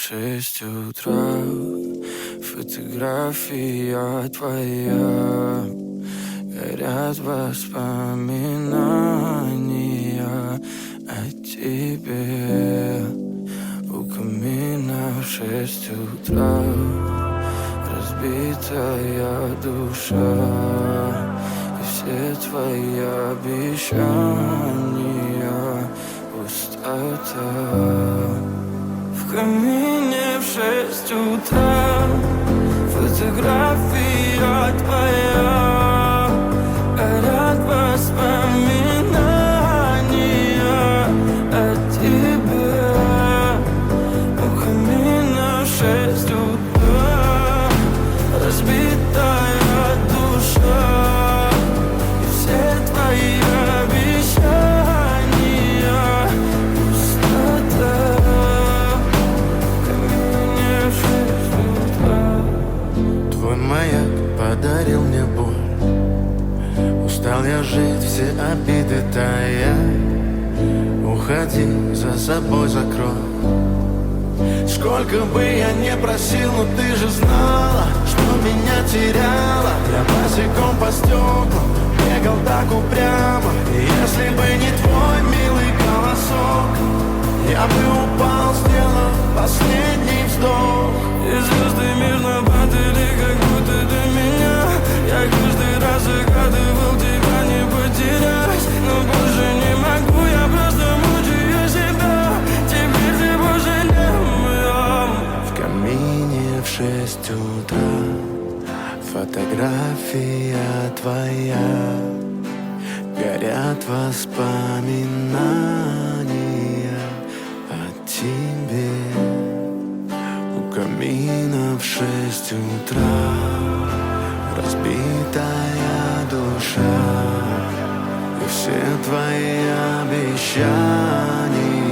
6 утра. Фотография твоя, горят воспоминания о тебе. У камина в 6 утра, разбитая душа, и все твои обещания пустота. В камине в 6 утра, фотография твоя, горят воспоминания о тебе. У камина в 6 утра, разбитая душа, и все твои обещания пустота. В камине в 6 утра. Твой маяк подарил мне боль. Устал я жить, все обиды тая. Уходи, за собой закрой. Сколько бы я не просил, но ты же знала, что меня теряла. Я босиком по стеклам бегал так упрямо. И если бы не твой милый голосок, я бы упал, сделав последний вздох. И звезды мирно падали, как будто до меня. Я каждый раз загадывал тебя не потерять, но больше не могу, я просто мучаю себя. Теперь ты больше не моя. В камине в 6 утра, фотография твоя, горят воспоминания о тебе. У камина в 6 утра, разбитая душа, и все твои обещания